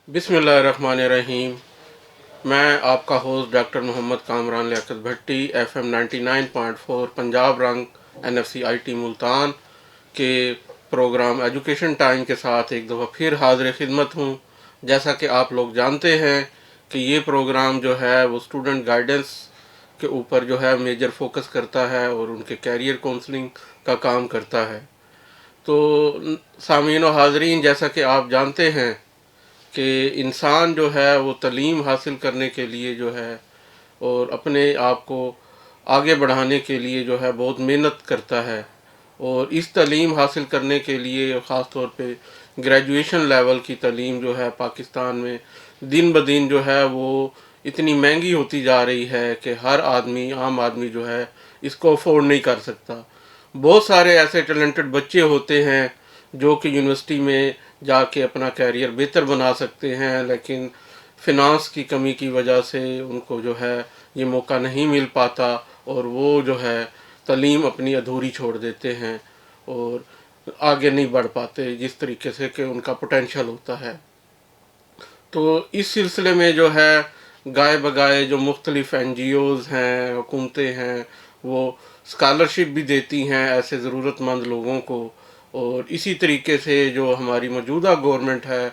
بسم اللہ الرحمن الرحیم۔ میں آپ کا ہوسٹ ڈاکٹر محمد کامران لیاقت بھٹی، ایف ایم 99.4 پنجاب رنگ NFC IT ملتان کے پروگرام ایجوکیشن ٹائم کے ساتھ ایک دفعہ پھر حاضر خدمت ہوں۔ جیسا کہ آپ لوگ جانتے ہیں کہ یہ پروگرام جو ہے وہ اسٹوڈنٹ گائیڈنس کے اوپر جو ہے میجر فوکس کرتا ہے اور ان کے کیریئر کونسلنگ کا کام کرتا ہے۔ تو سامعین و حاضرین، جیسا کہ آپ جانتے ہیں کہ انسان جو ہے وہ تعلیم حاصل کرنے کے لیے جو ہے اور اپنے آپ کو آگے بڑھانے کے لیے جو ہے بہت محنت کرتا ہے، اور اس تعلیم حاصل کرنے کے لیے خاص طور پہ گریجویشن لیول کی تعلیم جو ہے پاکستان میں دن بدن جو ہے وہ اتنی مہنگی ہوتی جا رہی ہے کہ ہر آدمی، عام آدمی جو ہے اس کو افورڈ نہیں کر سکتا۔ بہت سارے ایسے ٹیلنٹڈ بچے ہوتے ہیں جو کہ یونیورسٹی میں جا کے اپنا کیریئر بہتر بنا سکتے ہیں، لیکن فنانس کی کمی کی وجہ سے ان کو جو ہے یہ موقع نہیں مل پاتا، اور وہ جو ہے تعلیم اپنی ادھوری چھوڑ دیتے ہیں اور آگے نہیں بڑھ پاتے جس طریقے سے کہ ان کا پوٹینشیل ہوتا ہے۔ تو اس سلسلے میں جو ہے گائے بگائے جو مختلف NGOs ہیں، حکومتیں ہیں، وہ اسکالرشپ بھی دیتی ہیں ایسے ضرورت مند لوگوں کو، اور اسی طریقے سے جو ہماری موجودہ گورنمنٹ ہے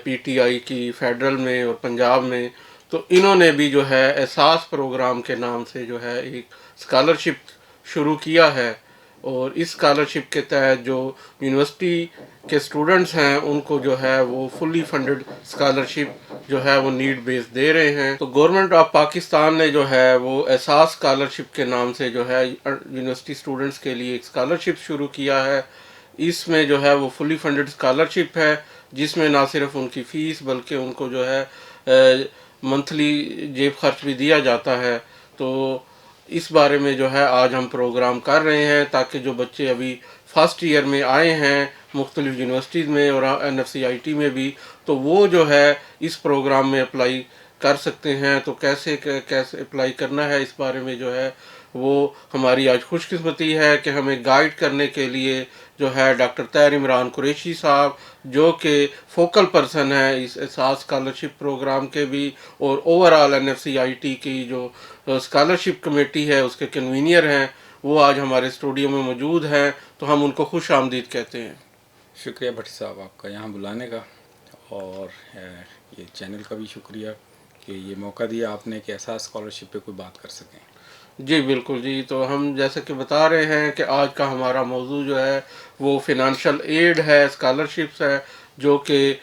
PTI کی، فیڈرل میں اور پنجاب میں، تو انہوں نے بھی جو ہے احساس پروگرام کے نام سے جو ہے ایک اسکالرشپ شروع کیا ہے، اور اس اسکالرشپ کے تحت جو یونیورسٹی کے اسٹوڈنٹس ہیں ان کو جو ہے وہ فلی فنڈڈ اسکالرشپ جو ہے وہ نیڈ بیس دے رہے ہیں۔ تو گورنمنٹ آف پاکستان نے جو ہے وہ احساس اسکالرشپ کے نام سے جو ہے یونیورسٹی اسٹوڈنٹس کے لیے ایک اسکالرشپ شروع کیا ہے۔ اس میں جو ہے وہ فلی فنڈڈ اسکالرشپ ہے، جس میں نہ صرف ان کی فیس بلکہ ان کو جو ہے منتھلی جیب خرچ بھی دیا جاتا ہے۔ تو اس بارے میں جو ہے آج ہم پروگرام کر رہے ہیں تاکہ جو بچے ابھی فرسٹ ایئر میں آئے ہیں مختلف یونیورسٹیز میں اور NFC IT میں بھی، تو وہ جو ہے اس پروگرام میں اپلائی کر سکتے ہیں۔ تو کیسے اپلائی کرنا ہے اس بارے میں جو ہے وہ ہماری آج خوش قسمتی ہے کہ ہمیں گائیڈ کرنے کے لیے جو ہے ڈاکٹر طاہر عمران قریشی صاحب، جو کہ فوکل پرسن ہے اس احساس اسکالرشپ پروگرام کے بھی، اور اوور آل NFC IT کی جو اسکالرشپ کمیٹی ہے اس کے کنوینئر ہیں، وہ آج ہمارے اسٹوڈیو میں موجود ہیں، تو ہم ان کو خوش آمدید کہتے ہیں۔ شکریہ بھٹی صاحب آپ کا یہاں بلانے کا، اور یہ چینل کا بھی شکریہ کہ یہ موقع دیا آپ نے کہ احساس اسکالرشپ پہ کوئی بات کر سکیں۔ جی بالکل جی، تو ہم جیسے کہ بتا رہے ہیں کہ آج کا ہمارا موضوع جو ہے وہ فنانشل ایڈ ہے، اسکالرشپس ہے، جو کہ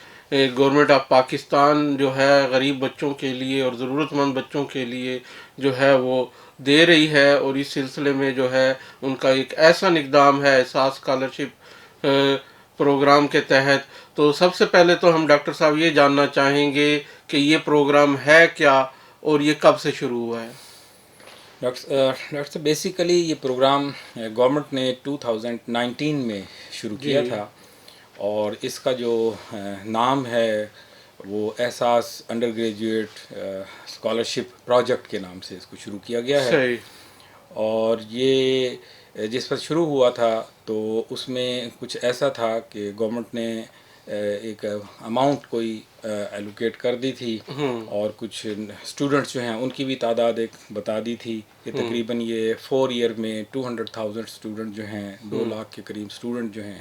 گورنمنٹ آف پاکستان جو ہے غریب بچوں کے لیے اور ضرورت مند بچوں کے لیے جو ہے وہ دے رہی ہے، اور اس سلسلے میں جو ہے ان کا ایک ایسا اقدام ہے احساس اسکالرشپ پروگرام کے تحت۔ تو سب سے پہلے تو ہم ڈاکٹر صاحب یہ جاننا چاہیں گے کہ یہ پروگرام ہے کیا اور یہ کب سے شروع ہوا ہے؟ ڈاکٹر صاحب بیسیکلی یہ پروگرام گورنمنٹ نے 2019 میں شروع جی کیا تھا، اور اس کا جو نام ہے وہ احساس انڈر گریجویٹ اسکالرشپ پروجیکٹ کے نام سے اس کو شروع کیا گیا ہے۔ صحیح۔ اور یہ جس وقت شروع ہوا تھا تو اس میں کچھ ایسا تھا کہ گورنمنٹ نے ایک اماؤنٹ کوئی ایلوکیٹ کر دی تھی، اور کچھ اسٹوڈنٹس جو ہیں ان کی بھی تعداد ایک بتا دی تھی کہ تقریباً یہ 4 ایئر میں 200,000 اسٹوڈنٹ جو ہیں، 2 لاکھ کے قریب اسٹوڈنٹ جو ہیں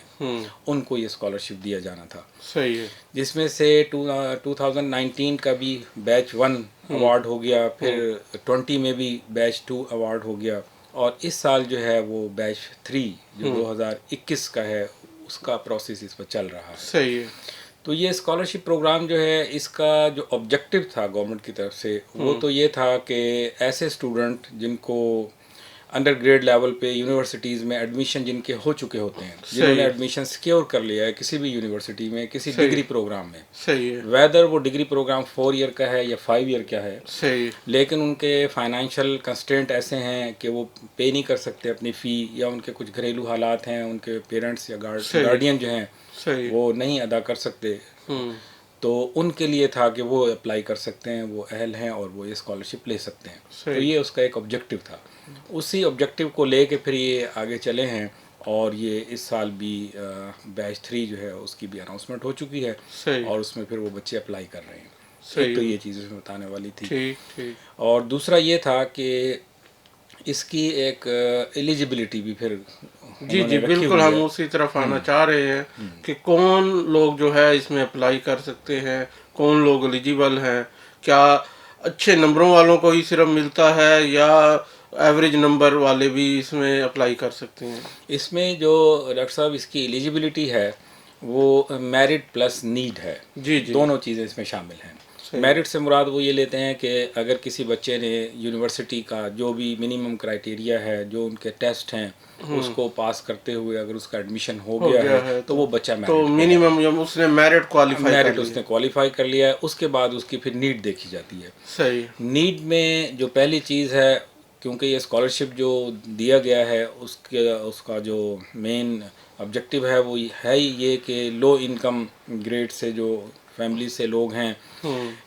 ان کو یہ اسکالرشپ دیا جانا تھا، صحیح ہے۔ جس میں سے 2019 کا بھی بیچ 1 ایوارڈ ہو گیا، پھر 20 میں بھی بیچ 2 ایوارڈ ہو گیا، اور اس سال جو ہے وہ بیچ 3 جو 2021 کا ہے اس کا پروسیس اس پر چل رہا ہے۔ صحیح ہے۔ تو یہ اسکالرشپ پروگرام جو ہے اس کا جو آبجیکٹو تھا گورنمنٹ کی طرف سے وہ تو یہ تھا کہ ایسے اسٹوڈنٹ جن کو انڈر گریڈ لیول پہ یونیورسٹیز میں ایڈمیشن جن کے ہو چکے ہوتے ہیں، جنہوں نے ایڈمیشن سیکیور کر لیا ہے کسی بھی یونیورسٹی میں کسی ڈگری پروگرام میں، صحیح ہے۔ ویدر وہ ڈگری پروگرام 4 ایئر کا ہے یا 5 ایئر کا ہے، صحیح۔ لیکن ان کے فائنینشیل کنسٹرینٹ ایسے ہیں کہ وہ پے نہیں کر سکتے اپنی فی، یا ان کے کچھ گھریلو حالات ہیں، ان کے پیرنٹس یا گارڈین جو ہیں صحیح۔ وہ نہیں ادا کر سکتے، تو ان کے لیے تھا کہ وہ اپلائی کر سکتے ہیں، وہ اہل ہیں اور وہ یہ اسکالرشپ لے سکتے ہیں۔ تو یہ اس کا ایک آبجیکٹو تھا، اسی آبجیکٹو کو لے کے پھر یہ آگے چلے ہیں اور یہ اس سال بھی بیچ 3 جو ہے اس کی بھی اناؤنسمنٹ ہو چکی ہے، صحیح اور اس میں پھر وہ بچے اپلائی کر رہے ہیں۔ ایک صحیح تو یہ چیز اس میں بتانے والی تھی، ٹھیک ٹھیک اور دوسرا یہ تھا کہ اس کی ایک ایلیجبلٹی بھی پھر جی انہوں جی نے رکھی بالکل، ہوئی ہم ہے۔ اسی طرف آنا چاہ رہے ہیں کہ کون لوگ جو ہے اس میں اپلائی کر سکتے ہیں، کون لوگ ایلیجیبل ہیں، کیا اچھے نمبروں والوں کو ہی صرف ملتا ہے یا ایوریج نمبر والے بھی اس میں اپلائی کر سکتے ہیں؟ اس میں جو ڈاکٹر صاحب اس کی ایلیجبلٹی ہے وہ میرٹ پلس نیڈ ہے، جی جی دونوں چیزیں اس میں شامل ہیں۔ صحیح میرٹ سے مراد وہ یہ لیتے ہیں کہ اگر کسی بچے نے یونیورسٹی کا جو بھی منیمم کرائٹیریا ہے، جو ان کے ٹیسٹ ہیں، اس کو پاس کرتے ہوئے اگر اس کا ایڈمیشن ہو گیا ہے تو وہ بچہ تو میرٹ پہ ہے، منیمم اس نے میرٹ کوالیفائی کر میرٹ اس لیا۔ نے کوالیفائی کر لیا ہے۔ اس کے بعد اس کی پھر نیڈ دیکھی جاتی ہے۔ صحیح نیڈ میں جو پہلی چیز ہے، کیونکہ یہ اسکالرشپ جو دیا گیا ہے اس کا جو مین آبجیکٹیو ہے وہ ہے ہی یہ کہ لو انکم گریڈ سے جو فیملی سے لوگ ہیں،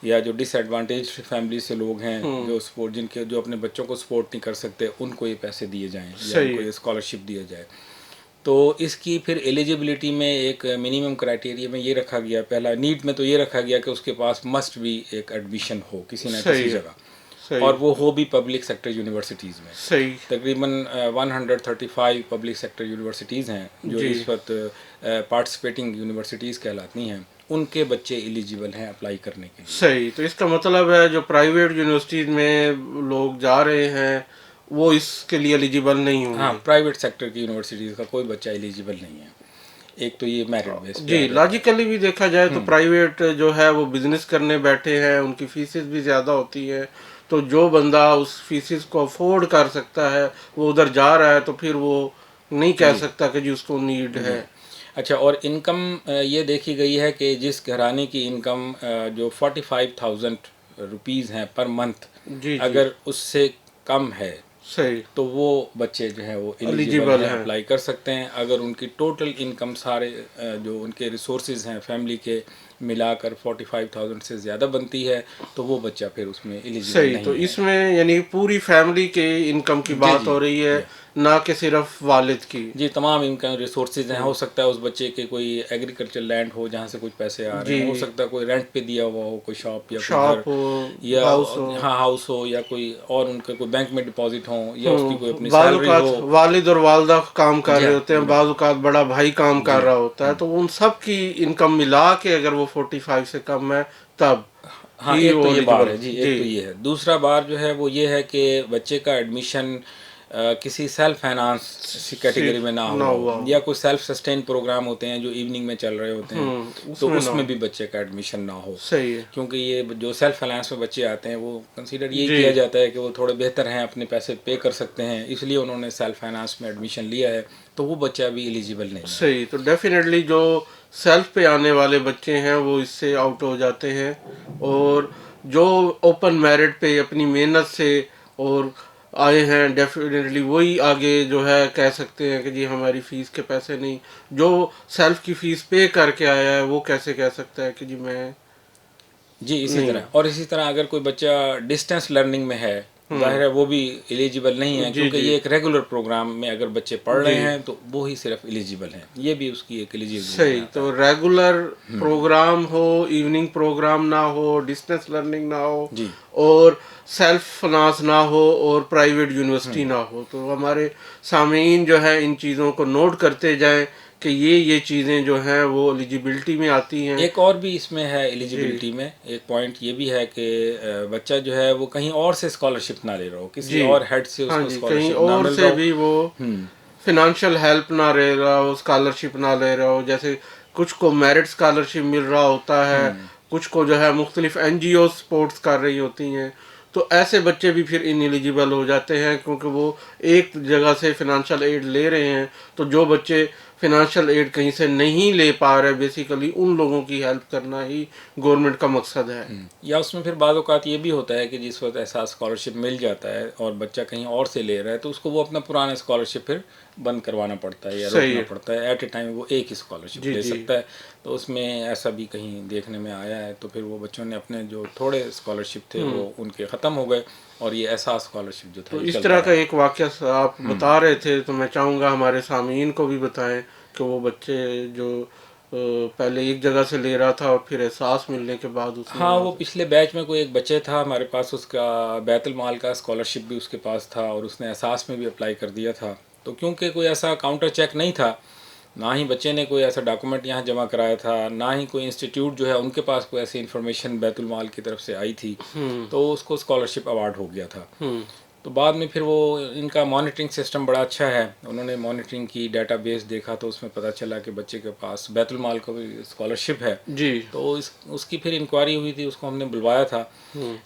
یا جو ڈس ایڈوانٹیج فیملی سے لوگ ہیں، جو سپورٹ جن کے جو اپنے بچوں کو سپورٹ نہیں کر سکتے، ان کو یہ پیسے دیے جائیں یا ان کو یہ اسکالرشپ دیا جائے۔ تو اس کی پھر ایلیجبلٹی میں ایک منیمم کرائٹیریا میں یہ رکھا گیا، پہلا نیٹ میں تو یہ رکھا گیا کہ اس کے پاس مسٹ بھی ایک ایڈمیشن ہو کسی نہ کسی جگہ، اور وہ ہو بھی پبلک سیکٹر یونیورسٹیز میں۔ صحیح تقریباً 135 پبلک سیکٹر یونیورسٹیز ہیں جو اس وقت پارٹیسپیٹنگ یونیورسٹیز کہلاتی ہیں، ان کے بچے ایلیجیبل ہیں اپلائی کرنے کے لیے۔ صحیح، تو اس کا مطلب ہے جو پرائیویٹ یونیورسٹیز میں لوگ جا رہے ہیں وہ اس کے لیے ایلیجیبل نہیں ہوں ہاں، گے؟ پرائیویٹ سیکٹر کی یونیورسٹیز کا کوئی بچہ ایلیجیبل نہیں ہے، ایک تو یہ میرٹ بیس پہ جی آ جاتا ہے۔ لاجیکلی بھی دیکھا جائے تو پرائیویٹ جو ہے وہ بزنس کرنے بیٹھے ہیں، ان کی فیسز بھی زیادہ ہوتی ہے، تو جو بندہ اس فیسز کو افورڈ کر سکتا ہے وہ ادھر جا رہا ہے، تو پھر وہ نہیں کہہ سکتا کہ جی اس کو نیڈ ہے۔ اچھا، اور انکم یہ دیکھی گئی ہے کہ جس گھرانے کی انکم جو 45,000 روپیز ہیں پر منتھ، جی اگر اس سے کم ہے صحیح تو وہ بچے جو ہیں وہ ایلیجیبل ایلیجیبل ہیں، ہیں۔ اپلائی کر سکتے ہیں۔ اگر ان کی ٹوٹل انکم سارے جو ان کے ریسورسز ہیں فیملی کے ملا کر 45,000 سے زیادہ بنتی ہے تو وہ بچہ پھر اس میں ایلیجیبل صحیح، نہیں تو ہے۔ اس میں یعنی پوری فیملی کے انکم کی بات ہو رہی ہے، نہ کہ صرف والد کی۔ جی، تمام انکم ریسورسز ہیں۔ ہو سکتا ہے اس بچے کے کوئی ایگریکلچر لینڈ ہو جہاں سے کچھ پیسے آ رہے ہیں، ہو سکتا ہے کوئی رینٹ پہ دیا ہوا ہو، کوئی شاپ یا کوئی گھر، شاپ ہو، یا ہاؤس ہو۔ ہاں ہاؤس ہو، یا کوئی اور ان کا کوئی بینک میں ڈپازٹ ہوں، یا اس کی کوئی اپنی بعض سیلری اوقات ہو۔ والد اور والدہ کام کر جی رہے ہاں، ہوتے ہیں، بعض اوقات بڑا بھائی کام کر رہا ہوتا ہے، تو ان سب کی انکم ملا کے اگر وہ 45 سے کم ہے تب ہاں، ہی ایک تو وہ یہ بار ایلیجیبل۔ ہے جی، ایک تو یہ ہے۔ دوسرا بار جو ہے وہ یہ ہے کہ بچے کا ایڈمیشن کسی سیلف فائنانس کیٹیگری میں نہ ہوا ہو، یا کوئی سیلف سسٹین پروگرام ہوتے ہیں جو ایوننگ میں چل رہے ہوتے ہیں، تو اس میں بھی بچے کا ایڈمیشن نہ ہو، صحیح ہے کیونکہ یہ جو سیلف فائنانس میں بچے آتے ہیں وہ کنسیڈر یہی کیا جاتا ہے کہ وہ تھوڑے بہتر ہیں، اپنے پیسے پے کر سکتے ہیں، اس لیے انہوں نے سیلف فائنانس میں ایڈمیشن لیا ہے، تو وہ بچہ بھی ایلیجیبل نہیں ہے۔ صحیح، تو ڈیفینیٹلی جو سیلف پہ آنے والے بچے ہیں وہ اس سے آؤٹ ہو جاتے ہیں، اور جو اوپن میرٹ پہ اپنی محنت سے اور آئے ہیں ڈیفینیٹلی وہی آگے جو ہے کہہ سکتے ہیں کہ جی ہماری فیس کے پیسے نہیں۔ جو سیلف کی فیس پے کر کے آیا ہے وہ کیسے کہہ سکتا ہے کہ جی میں جی، اسی نہیں۔ طرح، اور اسی طرح اگر کوئی بچہ ڈسٹینس لرننگ میں ہے، ظاہر ہے وہ بھی ایلیجیبل نہیں ہے، جی کیونکہ جی یہ ایک ریگولر پروگرام میں اگر بچے پڑھ رہے جی ہیں تو وہ ہی صرف ایلیجیبل ہیں، یہ بھی اس کی ایک ایلیجیبلٹی صحیح، میں آتا تو ہے۔ ریگولر پروگرام ہو، ایوننگ پروگرام نہ ہو، ڈسٹینس لرننگ نہ ہو، جی اور سیلف فنانس نہ ہو، اور پرائیویٹ یونیورسٹی نہ ہو، تو ہمارے سامعین جو ہے ان چیزوں کو نوٹ کرتے جائیں کہ یہ چیزیں جو ہیں وہ ایلیجیبلٹی میں آتی ہیں۔ ایک اور بھی اس میں ہے ایلیجیبلٹی میں، ایک پوائنٹ یہ بھی ہے کہ بچہ جو ہے وہ کہیں اور سے اسکالرشپ نہ لے رہا ہو، کسی جی اور ہیڈ سے اس ہاں کو جی، کہیں اسکالرشپ نہ اور مل رہا سے ہو۔ بھی وہ فنانشل ہیلپ نہ لے رہا ہو، اسکالرشپ نہ لے رہا ہو، جیسے کچھ کو میرٹ اسکالرشپ مل رہا ہوتا ہے، کچھ کو جو ہے مختلف این جی او سپورٹس کر رہی ہوتی ہیں، تو ایسے بچے بھی پھر ان ایلیجیبل ہو جاتے ہیں، کیونکہ وہ ایک جگہ سے فنانشل ایڈ لے رہے ہیں، تو جو بچے فنانشل ایڈ کہیں سے نہیں لے پا رہے، بیسیکلی ان لوگوں کی ہیلپ کرنا ہی گورنمنٹ کا مقصد ہے۔ یا اس میں پھر بعض اوقات یہ بھی ہوتا ہے کہ جس وقت ایسا اسکالرشپ مل جاتا ہے اور بچہ کہیں اور سے لے رہا ہے تو اس کو وہ اپنا پرانا اسکالرشپ پھر بند کروانا پڑتا ہے یا صحیح روکنا پڑتا ہے. ایٹ اے ٹائم وہ ایک ہی اسکالرشپ لے سکتا ہے. تو اس میں ایسا بھی کہیں دیکھنے میں آیا ہے. تو پھر وہ بچوں نے اپنے جو تھوڑے اسکالرشپ تھے وہ ان کے ختم ہو گئے اور یہ احساس اسکالرشپ جو تھا تو یہ اس چلتا طرح کا رہا. ایک واقعہ آپ بتا رہے تھے تو میں چاہوں گا ہمارے سامعین کو بھی بتائیں کہ وہ بچے جو پہلے ایک جگہ سے لے رہا تھا اور پھر احساس ملنے کے بعد اس نے ہاں وہ پچھلے بیچ میں کوئی ایک بچے تھا ہمارے پاس, اس کا بیت المال کا اسکالرشپ بھی اس کے پاس تھا اور اس نے احساس میں بھی اپلائی کر دیا تھا. تو کیونکہ کوئی ایسا کاؤنٹر چیک نہیں تھا, نہ ہی بچے نے کوئی ایسا ڈاکومنٹ یہاں جمع کرایا تھا, نہ ہی کوئی انسٹیٹیوٹ جو ہے ان کے پاس کوئی ایسی انفارمیشن بیت المال کی طرف سے آئی تھی, تو اس کو اسکالرشپ ایوارڈ ہو گیا تھا. تو بعد میں پھر وہ ان کا مانیٹرنگ سسٹم بڑا اچھا ہے, انہوں نے مانیٹرنگ کی, ڈیٹا بیس دیکھا تو اس میں پتہ چلا کہ بچے کے پاس بیت المال کا بھی اسکالرشپ ہے. جی تو اس کی پھر انکوائری ہوئی تھی, اس کو ہم نے بلوایا تھا.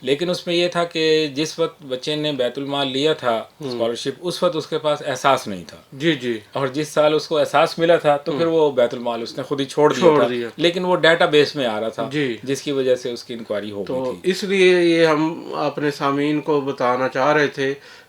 لیکن اس میں یہ تھا کہ جس وقت بچے نے بیت المال لیا تھا اسکالرشپ, اس وقت اس کے پاس احساس نہیں تھا. جی جی اور جس سال اس کو احساس ملا تھا تو پھر وہ بیت المال اس نے خود ہی چھوڑ دیا تھا. لیکن وہ ڈیٹا بیس میں آ رہا تھا, جس کی وجہ سے اس کی انکوائری ہو گئی تھی. اس لیے یہ ہم اپنے سامعین کو بتانا چاہ رہے تھے,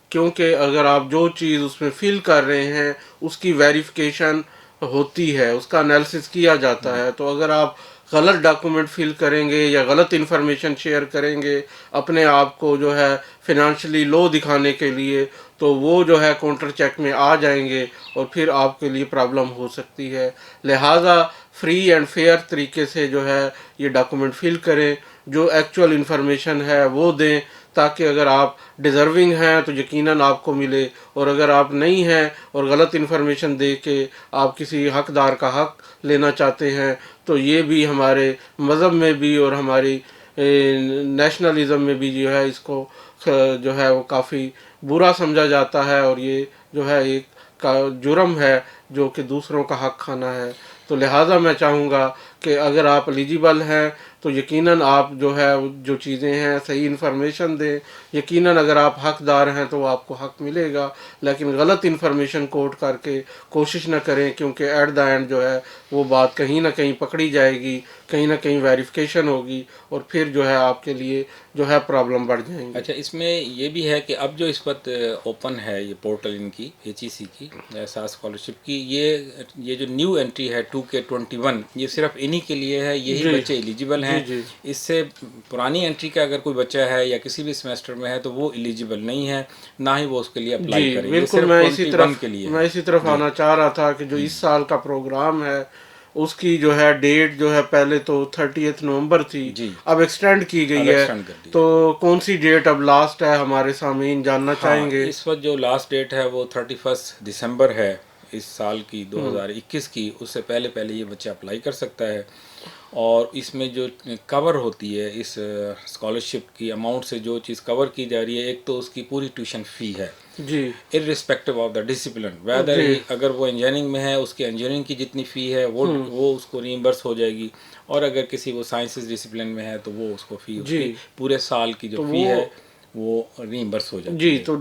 کیونکہ اگر آپ جو چیز اس میں فل کر رہے ہیں اس کی ویریفیکیشن ہوتی ہے, اس کا انالیسس کیا جاتا ہے. تو اگر آپ غلط ڈاکومنٹ فل کریں گے یا غلط انفارمیشن شیئر کریں گے اپنے آپ کو جو ہے فنانشلی لو دکھانے کے لیے, تو وہ جو ہے کاؤنٹر چیک میں آ جائیں گے اور پھر آپ کے لیے پرابلم ہو سکتی ہے. لہٰذا فری اینڈ فیئر طریقے سے جو ہے یہ ڈاکومنٹ فل کریں, جو ایکچوئل انفارمیشن ہے وہ دیں, تاکہ اگر آپ ڈیزرونگ ہیں تو یقیناً آپ کو ملے, اور اگر آپ نہیں ہیں اور غلط انفارمیشن دے کے آپ کسی حقدار کا حق لینا چاہتے ہیں تو یہ بھی ہمارے مذہب میں بھی اور ہماری نیشنلزم میں بھی جو ہے اس کو جو ہے وہ کافی برا سمجھا جاتا ہے, اور یہ جو ہے ایک جرم ہے جو کہ دوسروں کا حق کھانا ہے. تو لہٰذا میں چاہوں گا کہ اگر آپ ایلیجیبل ہیں تو یقیناً آپ جو ہے جو چیزیں ہیں صحیح انفارمیشن دیں. یقیناً اگر آپ حقدار ہیں تو آپ کو حق ملے گا, لیکن غلط انفارمیشن کوٹ کر کے کوشش نہ کریں, کیونکہ ایٹ دا اینڈ جو ہے وہ بات کہیں نہ کہیں پکڑی جائے گی, کہیں نہ کہیں ویریفیکیشن ہوگی اور پھر جو ہے آپ کے لیے جو ہے پرابلم بڑھ جائیں گی. اچھا, اس میں یہ بھی ہے کہ اب جو اس وقت اوپن ہے یہ پورٹل ان کی HEC کی احساس اسکالرشپ کی, یہ جو نیو انٹری ہے 2K21 یہ صرف انہی کے لیے ہے, یہی بچے ایلیجیبل ہیں. اس سے پرانی انٹری کا اگر کوئی بچہ ہے یا کسی بھی سیمسٹر میں ہے تو وہ ایلیجیبل نہیں ہے, نہ ہی وہ اس کے لیے اپلائی کریں. بالکل, میں اسی طرف آنا چاہ رہا تھا کہ جو اس سال کا پروگرام ہے اس کی جو ہے ڈیٹ جو ہے پہلے تو 30 نومبر تھی, اب ایکسٹینڈ کی گئی ہے. تو کون سی ڈیٹ اب لاسٹ ہے ہمارے سامعین جاننا چاہیں گے؟ اس وقت جو لاسٹ ڈیٹ ہے وہ 31 دسمبر ہے اس سال کی 2021 کی. اس سے پہلے یہ بچہ اپلائی کر سکتا ہے. اور اس میں جو کور ہوتی ہے اس اسکالرشپ کی اماؤنٹ سے جو چیز کور کی جا رہی ہے, ایک تو اس کی پوری ٹیوشن فی ہے جی irrespective of the discipline, weather اگر وہ انجینئرنگ میں ہے اس کی انجینئرنگ کی جتنی فی ہے وہ اس کو ریمبرس ہو جائے گی, اور اگر کسی وہ سائنسز ڈسپلن میں ہے تو وہ اس کو فی اس کی پورے سال کی جو فی ہے وہ ریمبرس ہو جاتی ہے. تو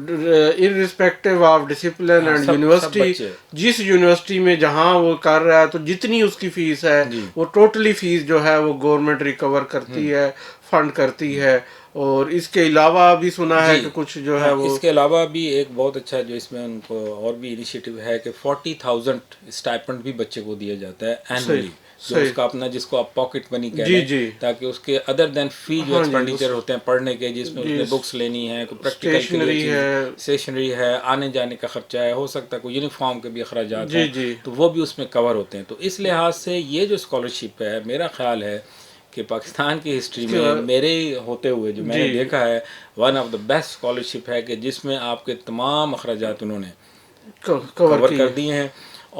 irrespective of discipline and university, جس یونیورسٹی میں جہاں وہ کر رہا ہے تو جتنی اس کی فیس ہے وہ ٹوٹلی فیس جو ہے وہ گورنمنٹ ریکور کرتی ہے, فنڈ کرتی ہے. اور اس کے علاوہ بھی سنا ہے کہ کچھ جو ہے وہ اس کے علاوہ بھی ایک بہت اچھا جو اس میں ان کو اور بھی انیشیٹو ہے کہ 40,000 اسٹائپنڈ بھی بچے کو دیا جاتا ہے اینولی, جو اس کا اپنا جس کو آپ پاکٹ منی کہہ رہے ہیں, تاکہ اس کے ادر دین فی جو ایکسپینڈیچر ہوتے ہیں پڑھنے کے, جس میں اس نے بکس لینی ہے, کوئی پریکٹیکل اسٹیشنری ہے, آنے جانے کا خرچہ ہے, ہو سکتا ہے کوئی یونیفارم کے بھی اخراجات ہیں, تو وہ بھی اس میں کور ہوتے ہیں. تو اس لحاظ سے یہ جو اسکالرشپ ہے میرا خیال ہے کہ پاکستان کی ہسٹری میں میرے ہوتے ہوئے جو میں نے دیکھا ہے one of the best scholarship ہے, کہ جس میں آپ کے تمام اخراجات انہوں نے کور کر دیے ہیں.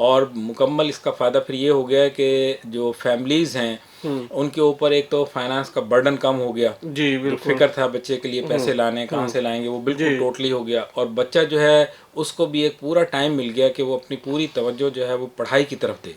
اور مکمل اس کا فائدہ پھر یہ ہو گیا ہے کہ جو فیملیز ہیں ان کے اوپر ایک تو فائنانس کا برڈن کم ہو گیا, جو فکر تھا بچے کے لیے پیسے لانے کہاں سے لائیں گے وہ بالکل ٹوٹلی ہو گیا. اور بچہ جو ہے اس کو بھی ایک پورا ٹائم مل گیا کہ وہ اپنی پوری توجہ جو ہے وہ پڑھائی کی طرف دے,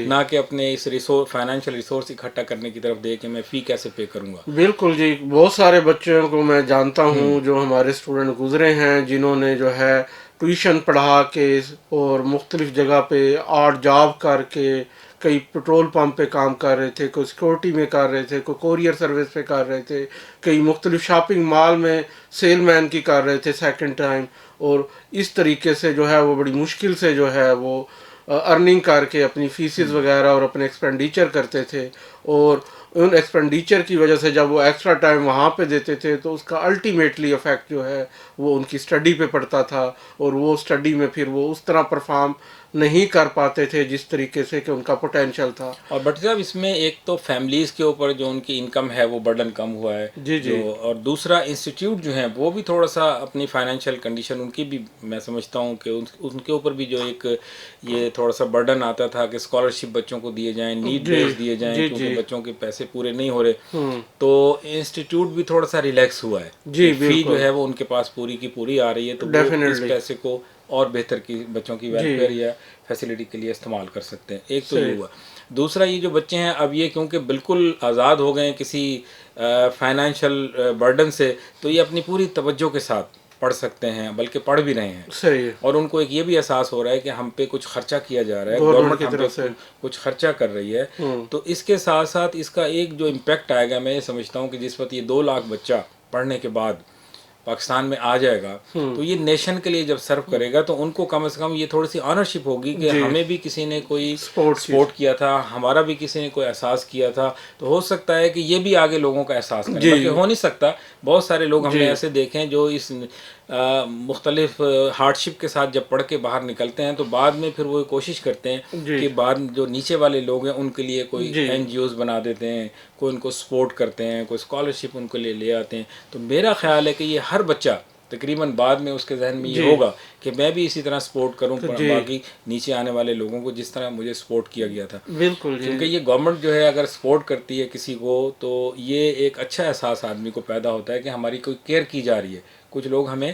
نہ کہ اپنے اس فائنینشیل ریسورس اکٹھا کرنے کی طرف دے کہ میں فی کیسے پے کروں گا. بالکل جی, بہت سارے بچوں کو میں جانتا ہوں جو ہمارے اسٹوڈنٹ گزرے ہیں جنہوں نے جو ہے ٹیوشن پڑھا کے اور مختلف جگہ پہ آڈ جاب کر کے, کئی پیٹرول پمپ پہ کام کر رہے تھے, کوئی سیکورٹی میں کر رہے تھے, کوئی کوریئر سروس پہ کر رہے تھے, کئی مختلف شاپنگ مال میں سیل مین کی کر رہے تھے سیکنڈ ٹائم, اور اس طریقے سے جو ہے وہ بڑی مشکل سے جو ہے وہ ارننگ کر کے اپنی فیسز وغیرہ اور اپنے ایکسپینڈیچر کرتے تھے، اور ان ایکسپینڈیچر کی وجہ سے جب وہ ایکسٹرا ٹائم وہاں پہ دیتے تھے تو اس کا الٹیمیٹلی افیکٹ جو ہے وہ ان کی اسٹڈی پہ پڑتا تھا، اور وہ اسٹڈی میں پھر وہ اس طرح پرفارم نہیں کر پاتے تھے جس طریقے سے کہ ان کا پوٹینشیل تھا۔ اور بٹ صاحب اس میں ایک تو فیملیز کے اوپر جو ان کی انکم ہے وہ برڈن کم ہوا ہے، جی جی جو اور دوسرا انسٹیٹیوٹ جو ہیں وہ بھی تھوڑا سا اپنی فائنینشیل کنڈیشن ان کی بھی میں سمجھتا ہوں کہ ان کے اوپر بھی جو ایک یہ تھوڑا سا برڈن آتا تھا کہ اسکالرشپ بچوں کو دیے جائیں، نیڈ جی بیس دیے جائیں، جی کیونکہ جی بچوں کے پیسے پورے نہیں ہو رہے، تو انسٹیٹیوٹ بھی تھوڑا سا ریلیکس ہوا ہے جی کہ فی جو بالکل ہے وہ ان کے پاس پوری کی پوری آ رہی ہے، تو وہ اس ڈیفینیٹلی پیسے کو اور بہتر کی بچوں کی جی ویلفیئر یا فیسلٹی کے لیے استعمال کر سکتے ہیں۔ ایک تو یہ صحیح ہوا، دوسرا یہ جو بچے ہیں اب یہ کیونکہ بالکل آزاد ہو گئے ہیں کسی فائنینشیل برڈن سے، تو یہ اپنی پوری توجہ کے ساتھ پڑھ سکتے ہیں، بلکہ پڑھ بھی رہے ہیں، صحیح ہے اور ان کو ایک یہ بھی احساس ہو رہا ہے کہ ہم پہ کچھ خرچہ کیا جا رہا ہے، گورنمنٹ گورنمنٹ کی ہم پہ طرف سے کچھ خرچہ کر رہی ہے، تو اس کے ساتھ ساتھ اس کا ایک جو امپیکٹ آئے گا، میں یہ سمجھتا ہوں کہ جس وقت یہ 2 لاکھ بچہ پڑھنے کے بعد پاکستان میں آ جائے گا تو یہ نیشن کے لیے جب سرو کرے گا تو ان کو کم از کم یہ تھوڑی سی آنرشپ ہوگی کہ جی ہمیں بھی کسی نے کوئی سپورٹ کی سپورٹ کیا تھا، ہمارا بھی کسی نے کوئی احساس کیا تھا، تو ہو سکتا ہے کہ یہ بھی آگے لوگوں کا احساس کریں، جی بلکہ ہو نہیں سکتا، بہت سارے لوگ ہم نے جی ایسے دیکھے ہیں جو اس مختلف ہارڈ شپ کے ساتھ جب پڑھ کے باہر نکلتے ہیں تو بعد میں پھر وہ کوشش کرتے ہیں جی کہ بعد جو نیچے والے لوگ ہیں ان کے لیے کوئی جی این جی اوز بنا دیتے ہیں، کوئی ان کو سپورٹ کرتے ہیں، کوئی اسکالرشپ ان کے لیے لے آتے ہیں، تو میرا خیال ہے کہ یہ ہر بچہ تقریباً بعد میں اس کے ذہن میں یہ جی ہوگا کہ میں بھی اسی طرح سپورٹ کروں تو جی باقی نیچے آنے والے لوگوں کو جس طرح مجھے سپورٹ کیا گیا تھا، بالکل جی کیونکہ یہ گورنمنٹ جو ہے اگر سپورٹ کرتی ہے کسی کو تو یہ ایک اچھا احساس آدمی کو پیدا ہوتا ہے کہ ہماری کوئی کیئر کی جا رہی ہے، کچھ لوگ ہمیں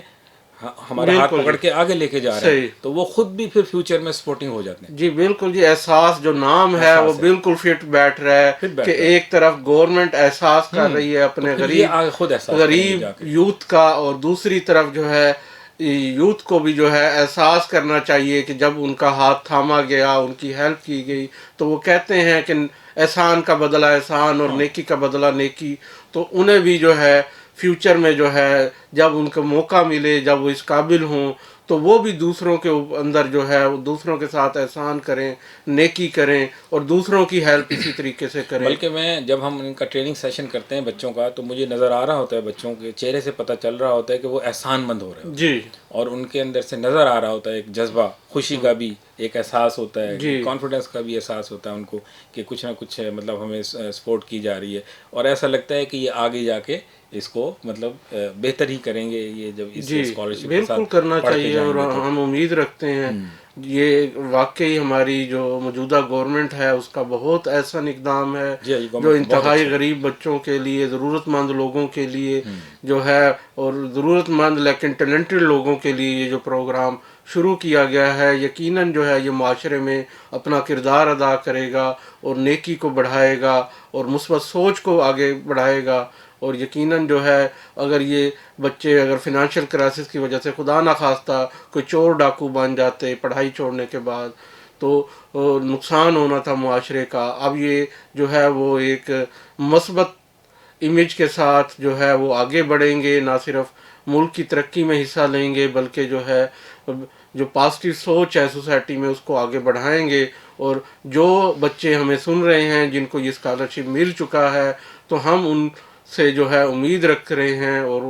ہمارا ہاتھ بالکل پکڑ جی کے آگے لے کے جا رہے ہیں، صحیح تو وہ خود بھی پھر فیوچر میں سپورٹنگ ہو جاتے ہیں۔ جی بالکل جی، احساس جو نام ہے وہ احساس ہے، بالکل فٹ بیٹھ رہا ہے پھر کہ بیٹھ رہا ہے، ایک طرف گورنمنٹ احساس کر رہی ہے تو اپنے پھر یہ آگے خود احساس کریں گے غریب جا کے۔ یوتھ کا، اور دوسری طرف جو ہے یوتھ کو بھی جو ہے احساس کرنا چاہیے کہ جب ان کا ہاتھ تھاما گیا، ان کی ہیلپ کی گئی، تو وہ کہتے ہیں کہ احسان کا بدلہ احسان اور ہاں، نیکی کا بدلہ نیکی، تو انہیں بھی جو ہے فیوچر میں جو ہے جب ان کو موقع ملے، جب وہ اس قابل ہوں، تو وہ بھی دوسروں کے اندر جو ہے وہ دوسروں کے ساتھ احسان کریں، نیکی کریں، اور دوسروں کی ہیلپ اسی طریقے سے کریں۔ بلکہ میں جب ہم ان کا ٹریننگ سیشن کرتے ہیں بچوں کا تو مجھے نظر آ رہا ہوتا ہے، بچوں کے چہرے سے پتہ چل رہا ہوتا ہے کہ وہ احسان مند ہو رہے ہوتے ہیں، جی اور ان کے اندر سے نظر آ رہا ہوتا ہے ایک جذبہ، خوشی کا بھی ایک احساس ہوتا ہے، جی کانفیڈنس کا بھی احساس ہوتا ہے ان کو کہ کچھ نہ کچھ مطلب ہمیں سپورٹ کی جا رہی ہے، اور ایسا لگتا ہے کہ یہ آگے جا کے اس کو مطلب بہتر ہی کریں گے، یہ جب اس جی اسکالرشپ کے بالکل ساتھ کرنا پڑھ کے چاہیے، اور جائیں گے تو۔ ہم امید رکھتے ہیں یہ واقعی ہماری جو موجودہ گورنمنٹ ہے اس کا بہت احسن اقدام ہے، جی یہ جو گورنمنٹ کا بہت انتہائی اچھا ہے۔ غریب بچوں کے لیے، ضرورت مند لوگوں کے لیے جو ہے، اور ضرورت مند لیکن ٹیلنٹڈ لوگوں کے لیے یہ جو پروگرام شروع کیا گیا ہے، یقیناً جو ہے یہ معاشرے میں اپنا کردار ادا کرے گا، اور نیکی کو بڑھائے گا، اور مثبت سوچ کو آگے بڑھائے گا، اور یقیناً جو ہے اگر یہ بچے اگر فنانشیل کرائسس کی وجہ سے خدا نخواستہ کوئی چور ڈاکو بن جاتے پڑھائی چھوڑنے کے بعد، تو نقصان ہونا تھا معاشرے کا، اب یہ جو ہے وہ ایک مثبت امیج کے ساتھ جو ہے وہ آگے بڑھیں گے، نہ صرف ملک کی ترقی میں حصہ لیں گے بلکہ جو ہے جو پازیٹیو سوچ ہے سوسائٹی میں اس کو آگے بڑھائیں گے، اور جو بچے ہمیں سن رہے ہیں جن کو یہ اسکالرشپ مل چکا ہے، تو ہم ان سے جو ہے امید رکھ رہے ہیں، اور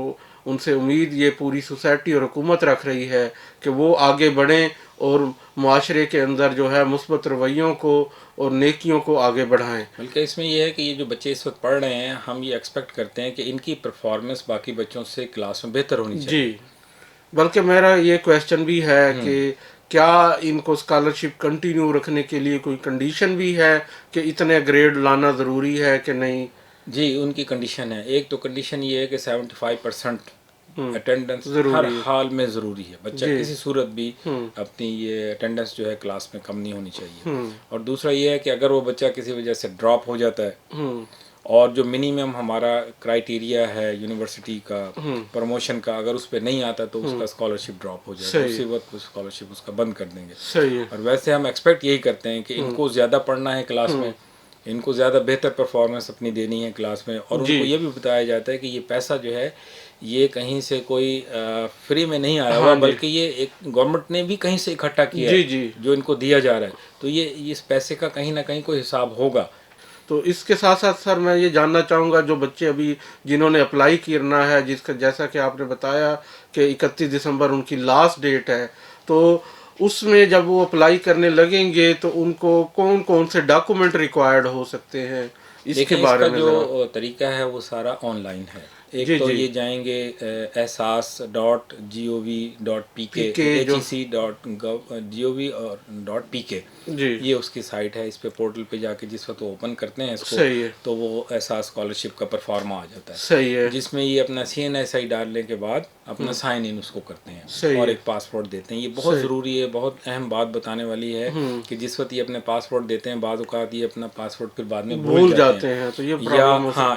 ان سے امید یہ پوری سوسائٹی اور حکومت رکھ رہی ہے کہ وہ آگے بڑھیں اور معاشرے کے اندر جو ہے مثبت رویوں کو اور نیکیوں کو آگے بڑھائیں۔ بلکہ اس میں یہ ہے کہ یہ جو بچے اس وقت پڑھ رہے ہیں ہم یہ ایکسپیکٹ کرتے ہیں کہ ان کی پرفارمنس باقی بچوں سے کلاس میں بہتر ہونی جی چاہیے۔ بلکہ میرا یہ کویشچن بھی ہے کہ کیا ان کو اسکالرشپ کنٹینیو رکھنے کے لیے کوئی کنڈیشن بھی ہے کہ اتنے گریڈ لانا ضروری ہے کہ نہیں؟ جی ان کی کنڈیشن ہے، ایک تو کنڈیشن یہ ہے کہ 75% اٹینڈنس ہر ضروری ہے حال میں ضروری ہے، بچہ جی کسی صورت بھی اپنی یہ اٹینڈنس جو ہے کلاس میں کم نہیں ہونی چاہیے، اور دوسرا یہ ہے کہ اگر وہ بچہ کسی وجہ سے ڈراپ ہو جاتا ہے، اور جو منیمم ہمارا کرائیٹیریا ہے یونیورسٹی کا پروموشن کا، اگر اس پہ نہیں آتا تو اس کا اسکالرشپ ڈراپ ہو جائے گا، صحیح اسی وقت اسکالرشپ اس کا بند کر دیں گے، صحیح ہے اور ویسے ہم ایکسپیکٹ یہی کرتے ہیں کہ ان کو زیادہ پڑھنا ہے کلاس میں، ان کو زیادہ بہتر پرفارمنس اپنی دینی ہے کلاس میں، اور ان کو یہ بھی بتایا جاتا ہے کہ یہ پیسہ جو ہے یہ کہیں سے کوئی فری میں نہیں آیا ہوا، بلکہ یہ ایک گورنمنٹ نے بھی کہیں سے اکٹھا کیا ہے جو ان کو دیا جا رہا ہے، تو یہ اس پیسے کا کہیں نہ کہیں کوئی حساب ہوگا۔ تو اس کے ساتھ ساتھ سر میں یہ جاننا چاہوں گا جو بچے ابھی جنہوں نے اپلائی کرنا ہے، جس کا جیسا کہ آپ نے بتایا کہ 31 دسمبر ان کی لاسٹ ڈیٹ ہے، تو اس میں جب وہ اپلائی کرنے لگیں گے تو ان کو کون کون سے ڈاکومنٹ ریکوائرڈ ہو سکتے ہیں، اس کے دیکھیں، اس بارے کا میں ذرا۔ جو طریقہ ہے وہ سارا آن لائن ہے۔ ایک تو یہ جائیں گے ehsas.gov.pk HEC.gov.pk، یہ اس کی سائٹ ہے۔ اس پہ پورٹل پہ جا کے جس وقت وہ اوپن کرتے ہیں اس کو، تو وہ احساس اسکالرشپ کا پرفارما آ جاتا ہے، صحیح ہے، جس میں یہ اپنا CNSI ڈالنے کے بعد اپنا سائن ان اس کو کرتے ہیں اور ایک پاسپورٹ دیتے ہیں۔ یہ بہت ضروری ہے، بہت اہم بات بتانے والی ہے کہ جس وقت یہ اپنے پاسپورٹ دیتے ہیں، بعض اوقات یہ اپنا پاسپورٹ پھر بعد میں بھول جاتے ہیں، تو یہ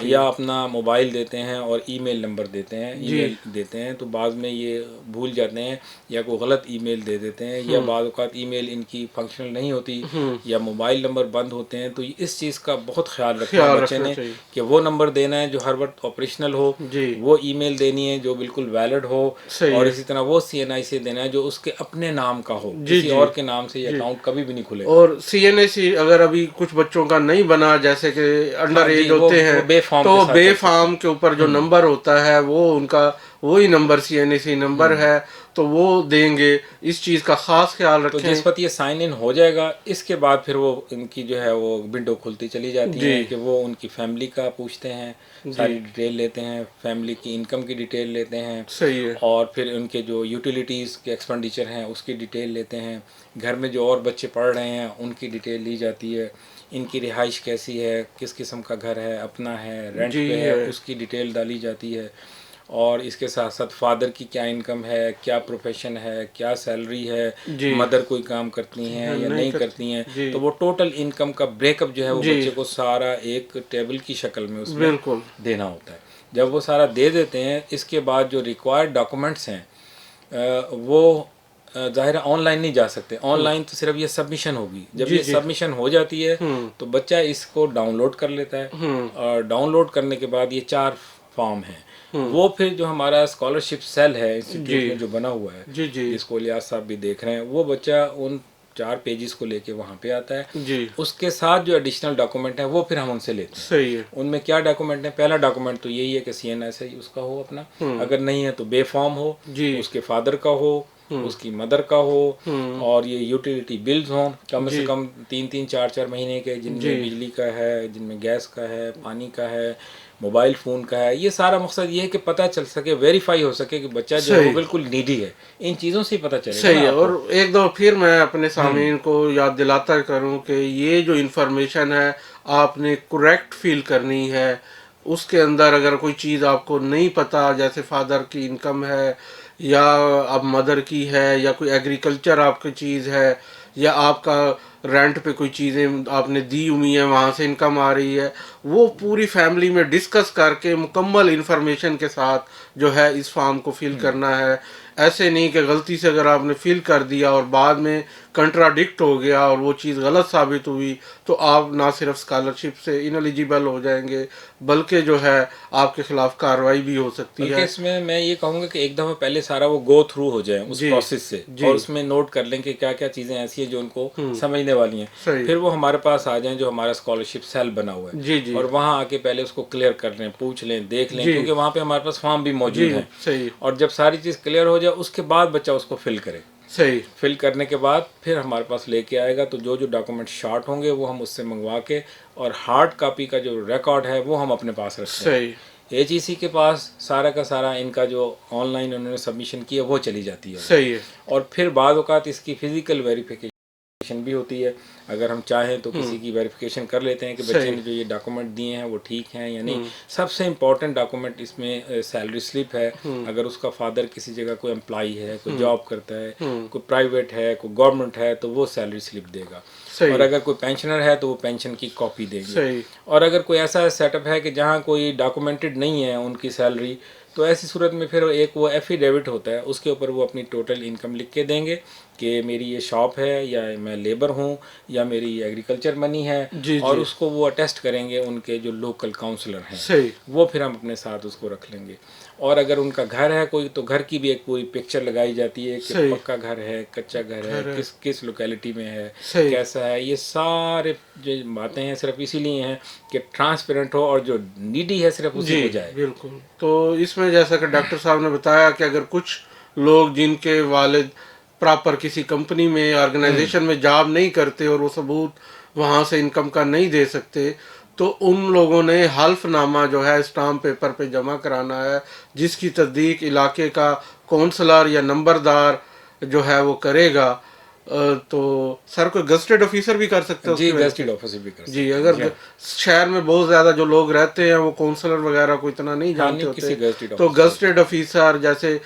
یا اپنا موبائل دیتے ہیں اور ای میل نمبر دیتے ہیں، ای میل دیتے ہیں، تو بعض میں یہ بھول جاتے ہیں یا کوئی غلط ای میل دے دیتے ہیں، یا بعض اوقات ای میل ان کی فنکشنل نہیں ہوتی یا موبائل نمبر بند ہوتے ہیں۔ تو اس چیز کا بہت خیال رکھنا ہے بچے نے کہ وہ نمبر دینا ہے جو ہر وقت آپریشنل ہو، وہ ای میل دینی ہے جو بالکل ویلڈ ہو، اور اسی طرح وہ CNI سے دینا ہے جو اس کے اپنے نام کا ہو، کسی اور کے نام سے یہ اکاؤنٹ کبھی بھی نہیں کھلے گا۔ اور CNSI اگر ابھی کچھ بچوں کا نہیں بنا، جیسے کہ انڈر ایج ہوتے ہیں، تو بے فارم کے اوپر جو نمبر ہوتا ہے وہ ان کا وہی نمبر CNSI نمبر ہے، تو وہ دیں گے۔ اس چیز کا خاص خیال رکھیں۔ تو جس وقت یہ سائن ان ہو جائے گا، اس کے بعد پھر وہ ان کی جو ہے وہ ونڈو کھلتی چلی جاتی ہے کہ وہ ان کی فیملی کا پوچھتے ہیں، ساری ڈیٹیل لیتے ہیں، فیملی کی انکم کی ڈیٹیل لیتے ہیں، صحیح ہے، اور پھر ان کے جو یوٹیلیٹیز کے ایکسپینڈیچر ہیں اس کی ڈیٹیل لیتے ہیں، گھر میں جو اور بچے پڑھ رہے ہیں ان کی ڈیٹیل لی جاتی ہے، ان کی رہائش کیسی ہے، کس قسم کا گھر ہے، اپنا ہے، رینٹ پہ ہے، اس کی ڈیٹیل ڈالی جاتی ہے، اور اس کے ساتھ ساتھ فادر کی کیا انکم ہے، کیا پروفیشن ہے، کیا سیلری ہے، مدر کوئی کام کرتی ہیں یا نہیں کرتی ہیں، تو وہ ٹوٹل انکم کا بریک اپ جو ہے وہ بچے کو سارا ایک ٹیبل کی شکل میں اس میں دینا ہوتا ہے۔ جب وہ سارا دے دیتے ہیں، اس کے بعد جو ریکوائرڈ ڈاکومنٹس ہیں وہ ظاہر آن لائن نہیں جا سکتے، آن لائن تو صرف یہ سبمیشن ہوگی۔ جب یہ سبمیشن ہو جاتی ہے تو بچہ اس کو ڈاؤن لوڈ کر لیتا ہے، اور ڈاؤن لوڈ کرنے کے بعد یہ 4 فارم ہیں، وہ پھر جو ہمارا اسکالرشپ سیل ہے انسٹیٹیوٹ میں جو بنا ہوا ہے، جس کو الیاس صاحب بھی دیکھ رہے ہیں، وہ بچہ ان 4 پیجز کو لے کے وہاں پہ آتا ہے۔ اس کے ساتھ جو ایڈیشنل ڈاکومنٹ ہیں وہ پھر ہم ان سے لیتے ہیں۔ صحیح ہے، ان میں کیا ڈاکومنٹ ہیں؟ پہلا ڈاکومنٹ تو یہی ہے کہ CNSI اس کا ہو اپنا، اگر نہیں ہے تو بے فارم ہو، اس کے فادر کا ہو، اس کی مدر کا ہو، اور یہ یوٹیلیٹی بلز ہوں کم سے کم 3 4 مہینے کے، جن میں بجلی کا ہے، جن میں گیس کا ہے، پانی کا ہے، موبائل فون کا ہے۔ یہ سارا مقصد یہ ہے کہ پتہ چل سکے، ویریفائی ہو سکے کہ بچہ جو ہے وہ بالکل نیڈی ہے، ان چیزوں سے ہی پتہ چلے گا۔ صحیح ہے، اور ایک دو پھر میں اپنے سامعین کو یاد دلاتا کروں کہ یہ جو انفارمیشن ہے آپ نے کریکٹ فیل کرنی ہے۔ اس کے اندر اگر کوئی چیز آپ کو نہیں پتہ، جیسے فادر کی انکم ہے، یا اب مدر کی ہے، یا کوئی ایگریکلچر آپ کی چیز ہے، یا آپ کا رینٹ پہ کوئی چیزیں آپ نے دی ہوئی ہیں وہاں سے انکم آ رہی ہے، وہ پوری فیملی میں ڈسکس کر کے مکمل انفارمیشن کے ساتھ جو ہے اس فارم کو فل کرنا ہے۔ ایسے نہیں کہ غلطی سے اگر آپ نے فل کر دیا اور بعد میں کنٹراڈکٹ ہو گیا اور وہ چیز غلط ثابت ہوئی، تو آپ نہ صرف اسکالرشپ سے انیلیجیبل ہو جائیں گے، بلکہ جو ہے آپ کے خلاف کارروائی بھی ہو سکتی ہے۔ بلکہ اس میں یہ کہوں گا کہ ایک دفعہ پہلے سارا وہ گو تھرو ہو جائیں اس پروسیس سے، اور اس میں نوٹ کر لیں کہ کیا کیا چیزیں ایسی ہیں جو ان کو سمجھنے والی ہیں، پھر وہ ہمارے پاس آ جائیں جو ہمارا اسکالرشپ سیل بنا ہوا ہے، اور وہاں آ کے پہلے اس کو کلیئر کر لیں، پوچھ لیں، دیکھ لیں، کیونکہ وہاں پہ ہمارے پاس فارم بھی موجود ہیں، اور جب ساری چیز کلیئر ہو جائے اس کے بعد بچہ اس کو فل کرے۔ فل کرنے کے بعد پھر ہمارے پاس لے کے آئے گا، تو جو ڈاکومنٹ شارٹ ہوں گے وہ ہم اس سے منگوا کے، اور ہارڈ کاپی کا جو ریکارڈ ہے وہ ہم اپنے پاس رکھتے ہیں۔ HEC کے پاس سارا کا سارا ان کا جو آن لائن انہوں نے سبمیشن کیا وہ چلی جاتی ہے، اور پھر بعض اوقات اس کی فزیکل ویریفیکیشن بھی ہوتی ہے۔ اگر ہم چاہیں تو کسی کی ویریفیکیشن کر لیتے ہیں کہ بچے نے جو یہ ڈاکومنٹ دیے ہیں وہ ٹھیک ہیں یا نہیں۔ سب سے امپورٹنٹ ڈاکومنٹ اس میں سیلری سلپ ہے، اگر اس کا فادر کسی جگہ کوئی امپلائی ہے، کوئی جاب کرتا ہے، کوئی پرائیویٹ ہے، کوئی گورنمنٹ ہے، تو وہ سیلری سلپ دے گا، اور اگر کوئی پینشنر ہے تو وہ پینشن کی کاپی دے گی۔ اور اگر کوئی ایسا سیٹ اپ ہے کہ جہاں کوئی ڈاکومنٹڈ نہیں ہے ان کی سیلری، تو ایسی صورت میں پھر ایک وہ ایفیڈیوٹ ہوتا ہے، اس کے اوپر وہ اپنی ٹوٹل انکم لکھ کے دیں گے کہ میری یہ شاپ ہے، یا میں لیبر ہوں، یا یا میری ایگریکلچر منی ہے، جی اور جی اس کو وہ اٹیسٹ کریں گے ان کے جو لوکل کاؤنسلر ہیں، صحیح وہ پھر ہم اپنے ساتھ اس کو رکھ لیں گے. اور اگر ان کا گھر ہے کوئی تو گھر کی بھی ایک پوری پکچر لگائی جاتی ہے کہ صحیح پکا گھر ہے، کچا گھر ہے، گھر ہے کس لوکیلٹی میں ہے، صحیح کیسا ہے. یہ سارے جو باتیں ہیں صرف اسی لیے ہیں کہ ٹرانسپیرنٹ ہو، اور جو نیڈی ہے صرف اسی جی کو جائے. بالکل. تو اس میں جیسا کہ ڈاکٹر صاحب نے بتایا کہ اگر کچھ لوگ جن کے والد پراپر کسی کمپنی میں آرگنائزیشن میں جاب نہیں کرتے اور وہ ثبوت وہاں سے انکم کا نہیں دے سکتے، تو ان لوگوں نے حلف نامہ جو ہے اسٹامپ پیپر پہ جمع کرانا ہے، جس کی تصدیق علاقے کا کونسلر یا نمبردار جو ہے وہ کرے گا. تو سر کوئی گزٹڈ آفیسر بھی کر سکتا ہے اس جی کی وجہ سے؟ گزٹڈ آفیسر بھی کر جی سکتے ہیں. اگر شہر میں بہت زیادہ جو لوگ رہتے ہیں وہ کونسلر وغیرہ کو اتنا نہیں ہاں جانتے نہیں، ہوتے، کسی گزٹڈ تو آفیسر. گزٹڈ آفیسر جیسے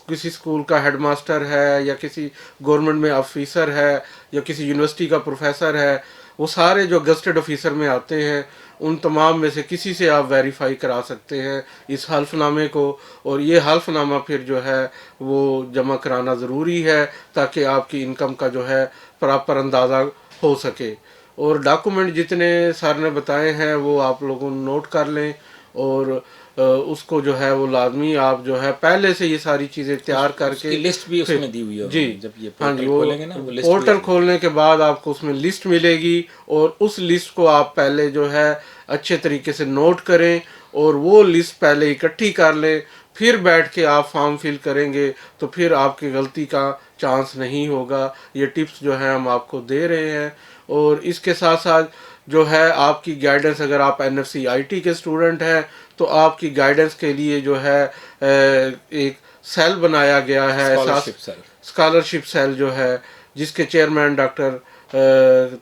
کسی اسکول کا ہیڈ ماسٹر ہے یا کسی گورنمنٹ میں آفیسر ہے یا کسی یونیورسٹی کا پروفیسر ہے، وہ سارے جو گزٹڈ آفیسر میں آتے ہیں ان تمام میں سے کسی سے آپ ویریفائی کرا سکتے ہیں اس حلف نامے کو. اور یہ حلف نامہ پھر جو ہے وہ جمع کرانا ضروری ہے تاکہ آپ کی انکم کا جو ہے پراپر اندازہ ہو سکے. اور ڈاکومنٹ جتنے سر نے بتائے ہیں وہ آپ لوگوں نوٹ کر لیں، اور اس کو جو ہے وہ لازمی آپ جو ہے پہلے سے یہ ساری چیزیں تیار کر اس کی کے لسٹ بھی اس پھر میں دی ہوئی ہے انہوں جی نے. جب یہ ہاں جی، پورٹل وہ کھولیں گے نا، وہ لسٹ بھی پورٹل آ جائے کھولنے کے بعد آپ کو اس میں لسٹ ملے گی، اور اس لسٹ کو آپ پہلے جو ہے اچھے طریقے سے نوٹ کریں اور وہ لسٹ پہلے اکٹھی کر لیں. پھر بیٹھ کے آپ فارم فل کریں گے تو پھر آپ کی غلطی کا چانس نہیں ہوگا. یہ ٹپس جو ہیں ہم آپ کو دے رہے ہیں. اور اس کے ساتھ ساتھ جو ہے آپ کی گائیڈنس، اگر آپ NFC-IT کے اسٹوڈنٹ ہیں تو آپ کی گائیڈنس کے لیے جو ہے ایک سیل بنایا گیا ہے، اسکالرشپ سیل. اسکالرشپ سیل جو ہے، جس کے چیئرمین ڈاکٹر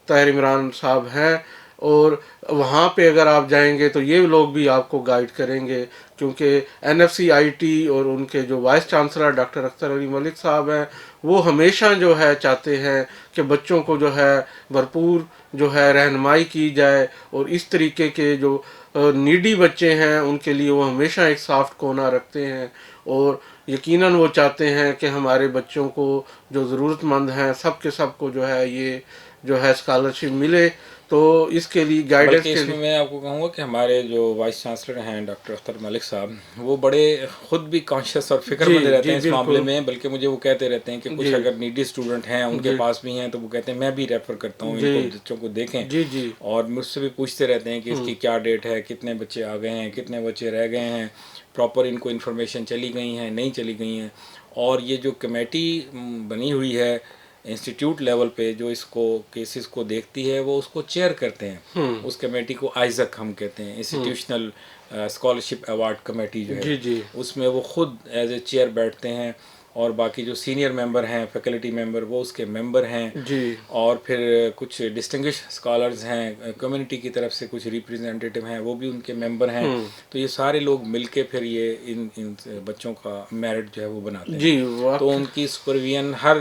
طاہر عمران صاحب ہیں. اور وہاں پہ اگر آپ جائیں گے تو یہ لوگ بھی آپ کو گائیڈ کریں گے، کیونکہ NFC-IT اور ان کے جو وائس چانسلر ڈاکٹر اختر علی ملک صاحب ہیں وہ ہمیشہ جو ہے چاہتے ہیں کہ بچوں کو جو ہے بھرپور جو ہے رہنمائی کی جائے، اور اس طریقے کے جو نیڈی بچے ہیں ان کے لیے وہ ہمیشہ ایک سافٹ کونا رکھتے ہیں. اور یقیناً وہ چاہتے ہیں کہ ہمارے بچوں کو جو ضرورت مند ہیں سب کے سب کو جو ہے یہ جو ہے اسکالرشپ ملے. تو اس کے لیے گائیڈنس بلکہ کے اس میں لیے میں آپ کو کہوں گا کہ ہمارے جو وائس چانسلر ہیں ڈاکٹر اختر ملک صاحب، وہ بڑے خود بھی کانشیس اور فکر مند جی رہتے جی ہیں اس معاملے بالکل میں. بلکہ مجھے وہ کہتے رہتے ہیں کہ کچھ جی اگر نیڈی اسٹوڈنٹ ہیں ان کے جی پاس بھی ہیں تو وہ کہتے ہیں میں بھی ریفر کرتا ہوں ان کو، جی بچوں کو دیکھیں. جی جی اور مجھ سے بھی پوچھتے رہتے ہیں کہ اس کی کیا ڈیٹ ہے، کتنے بچے آ گئے ہیں، کتنے بچے رہ گئے ہیں، پراپر ان کو انفارمیشن چلی گئی ہیں نہیں چلی گئی ہیں. اور یہ جو کمیٹی بنی ہوئی ہے انسٹیٹیوٹ لیول پہ جو اس کو کیسز کو دیکھتی ہے، وہ اس کو چیئر کرتے ہیں. اس کمیٹی کو آئزک ہم کہتے ہیں، انسٹیٹیوشنل اسکالرشپ ایوارڈ کمیٹی جو ہے. جی جی اس میں وہ خود ایز اے چیئر بیٹھتے ہیں، اور باقی جو سینئر ممبر ہیں، فیکلٹی ممبر، وہ اس کے ممبر ہیں. جی اور پھر کچھ ڈسٹنگش اسکالرز ہیں کمیونٹی کی طرف سے، کچھ ریپرزینٹیو ہیں وہ بھی ان کے ممبر ہیں. تو یہ سارے لوگ مل کے پھر یہ ان بچوں کا میرٹ جو ہے وہ بناتے ہیں. جی تو واقعی ان کی سپرویژن ہر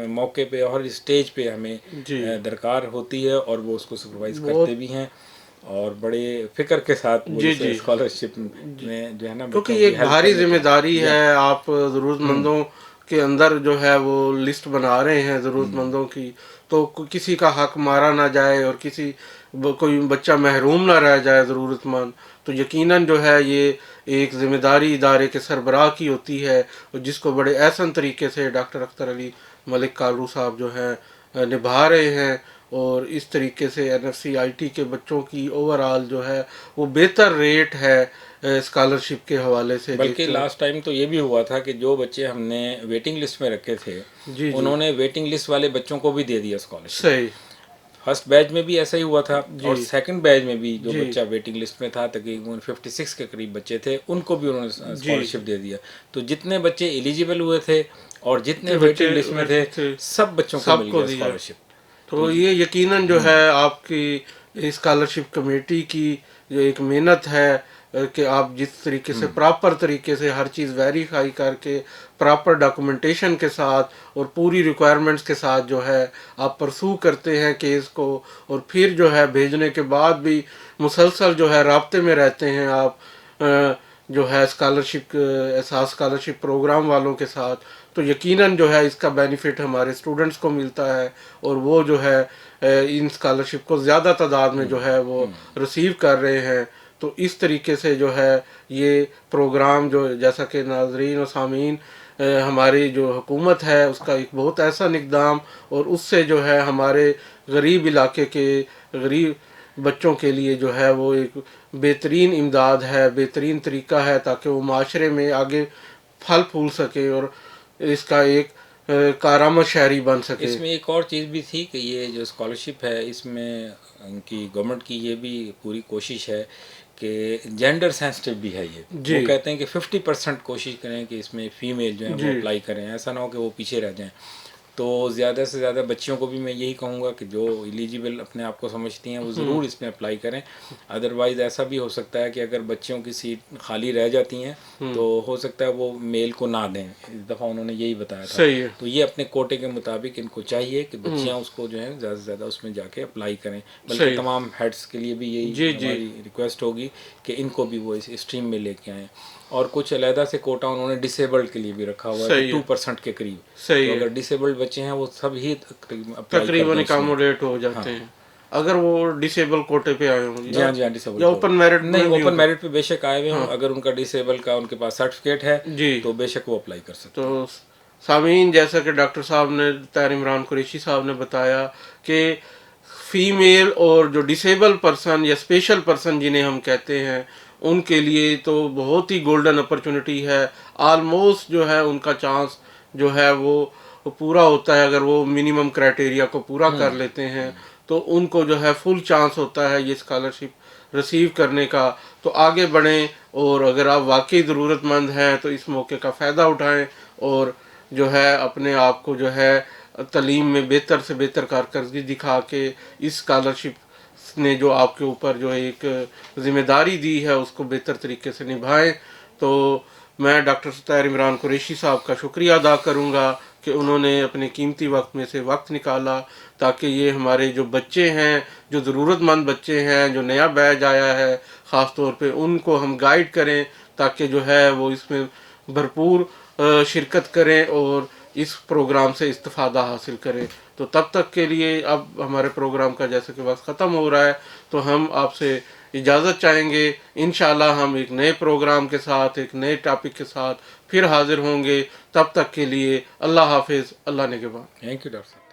موقع پہ اور ہر اسٹیج پہ ہمیں جی درکار ہوتی ہے، اور وہ اس کو سپروائز بہت کرتے بھی ہیں، اور بڑے فکر کے ساتھ وہ جی اسے جی اسکالرشپ میں جو ہے نا کیونکہ بچوں یہ کی ایک ہیلپ بھاری کرنے ذمہ کے داری لیے. ہے. آپ ضرورت مندوں کے اندر جو ہے وہ لسٹ بنا رہے ہیں ضرورت مندوں کی، تو کسی کا حق مارا نہ جائے اور کوئی بچہ محروم نہ رہ جائے ضرورت مند. تو یقیناً جو ہے یہ ایک ذمہ داری ادارے کے سربراہ کی ہوتی ہے، جس کو بڑے احسن طریقے سے ڈاکٹر اختر علی ملک کالرو صاحب جو ہیں نبھا رہے ہیں. اور اس طریقے سے NFC-IT کے بچوں کی اوور آل جو ہے وہ بہتر ریٹ ہے اسکالرشپ کے حوالے سے بلکہ دیکھتے ہیں. لاسٹ ٹائم تو یہ بھی ہوا تھا کہ جو بچے ہم نے ویٹنگ لسٹ میں رکھے تھے، جی جی انہوں نے ویٹنگ لسٹ والے بچوں کو بھی دے دیا اسکالرشپ. صحیح فرسٹ بیچ میں بھی ایسا ہی ہوا تھا، اور جی سیکنڈ بیچ میں بھی جو جی بچہ ویٹنگ لسٹ میں تھا تقریباً 56 کے قریب بچے تھے، ان کو بھی انہوں نے جی اسکالرشپ دے دیا. تو جتنے بچے ایلیجیبل ہوئے تھے اور جتنے کہ بچے ویٹنگ لسٹ میں تھے سب بچوں کو سب مل کو گیا دیا. اسکالرشپ. تو یہ یقیناً جو ہے آپ کی اسکالرشپ کمیٹی کی جو ایک محنت ہے کہ آپ جس طریقے سے پراپر طریقے سے ہر چیز ویریفائی کر کے پراپر ڈاکومنٹیشن کے ساتھ اور پوری ریکوائرمنٹس کے ساتھ جو ہے آپ پرسو کرتے ہیں کیس کو، اور پھر جو ہے بھیجنے کے بعد بھی مسلسل جو ہے رابطے میں رہتے ہیں آپ جو ہے اسکالرشپ احساس اسکالرشپ پروگرام والوں کے ساتھ. تو یقیناً جو ہے اس کا بینیفٹ ہمارے اسٹوڈنٹس کو ملتا ہے، اور وہ جو ہے ان اسکالرشپ کو زیادہ تعداد میں جو ہے وہ ریسیو کر رہے ہیں. تو اس طریقے سے جو ہے یہ پروگرام جو جیسا کہ ناظرین و سامعین ہماری جو حکومت ہے اس کا ایک بہت ایسا اقدام، اور اس سے جو ہے ہمارے غریب علاقے کے غریب بچوں کے لیے جو ہے وہ ایک بہترین امداد ہے، بہترین طریقہ ہے تاکہ وہ معاشرے میں آگے پھل پھول سکے اور اس کا ایک کارآمد شہری بن سکے. اس میں ایک اور چیز بھی تھی کہ یہ جو اسکالرشپ ہے اس میں ان کی گورنمنٹ کی یہ بھی پوری کوشش ہے کہ جینڈر سینسٹیو بھی ہے یہ. وہ کہتے ہیں کہ 50% کوشش کریں کہ اس میں فیمیل جو ہیں وہ اپلائی کریں، ایسا نہ ہو کہ وہ پیچھے رہ جائیں. تو زیادہ سے زیادہ بچیوں کو بھی میں یہی کہوں گا کہ جو ایلیجیبل اپنے آپ کو سمجھتی ہیں وہ ضرور اس میں اپلائی کریں. ادروائز ایسا بھی ہو سکتا ہے کہ اگر بچیوں کی سیٹ خالی رہ جاتی ہیں تو ہو سکتا ہے وہ میل کو نہ دیں. اس دفعہ انہوں نے یہی بتایا تھا. تو یہ اپنے کوٹے کے مطابق ان کو چاہیے کہ بچیاں اس کو جو ہے زیادہ سے زیادہ اس میں جا کے اپلائی کریں. بلکہ تمام ہیڈس کے لیے بھی یہی ہماری ریکویسٹ ہوگی کہ ان کو بھی وہ اس اسٹریم میں لے کے آئیں. اور کچھ علیحدہ سے کوٹا انہوں نے ڈسیبلڈ کے لیے بھی رکھا ہوا ہے 2% کے قریب. تو اگر ڈسیبلڈ بچے ہیں وہ سب ہی تقریباً اکاموڈیٹ ہو جاتے ہیں اگر وہ ڈسیبل کوٹے پہ آئے ہوں. جی ہاں جی ہاں ڈسیبل یا اوپن میرٹ نہیں، اوپن میرٹ پہ بے شک آئے ہوئے ہوں. اگر ان کا ڈسیبل کا ان کے پاس سرٹیفکیٹ ہے تو بے شک وہ اپلائی کر سکتے. تو سامعین جیسا کہ ڈاکٹر صاحب نے طاہر عمران قریشی صاحب نے بتایا کہ فیمیل اور جو ڈسیبل پرسن یا اسپیشل پرسن جنہیں ہم کہتے ہیں ان کے لیے تو بہت ہی گولڈن اپرچونٹی ہے. آلموسٹ جو ہے ان کا چانس جو ہے وہ پورا ہوتا ہے. اگر وہ منیمم کرائٹیریا کو پورا کر لیتے ہیں تو ان کو جو ہے فل چانس ہوتا ہے یہ اسکالرشپ ریسیو کرنے کا. تو آگے بڑھیں، اور اگر آپ واقعی ضرورت مند ہیں تو اس موقع کا فائدہ اٹھائیں اور جو ہے اپنے آپ کو جو ہے تعلیم میں بہتر سے بہتر کارکردگی دکھا کے اس اسکالرشپ نے جو آپ کے اوپر جو ایک ذمہ داری دی ہے اس کو بہتر طریقے سے نبھائیں. تو میں ڈاکٹر طاہر عمران قریشی صاحب کا شکریہ ادا کروں گا کہ انہوں نے اپنے قیمتی وقت میں سے وقت نکالا تاکہ یہ ہمارے جو بچے ہیں، جو ضرورت مند بچے ہیں، جو نیا بیچ آیا ہے خاص طور پہ، ان کو ہم گائیڈ کریں تاکہ جو ہے وہ اس میں بھرپور شرکت کریں اور اس پروگرام سے استفادہ حاصل کریں. تو تب تک کے لیے اب ہمارے پروگرام کا جیسے کہ وقت ختم ہو رہا ہے تو ہم آپ سے اجازت چاہیں گے. انشاءاللہ ہم ایک نئے پروگرام کے ساتھ، ایک نئے ٹاپک کے ساتھ پھر حاضر ہوں گے. تب تک کے لیے اللہ حافظ، اللہ نگہبان. تھینک یو ڈاکٹر صاحب.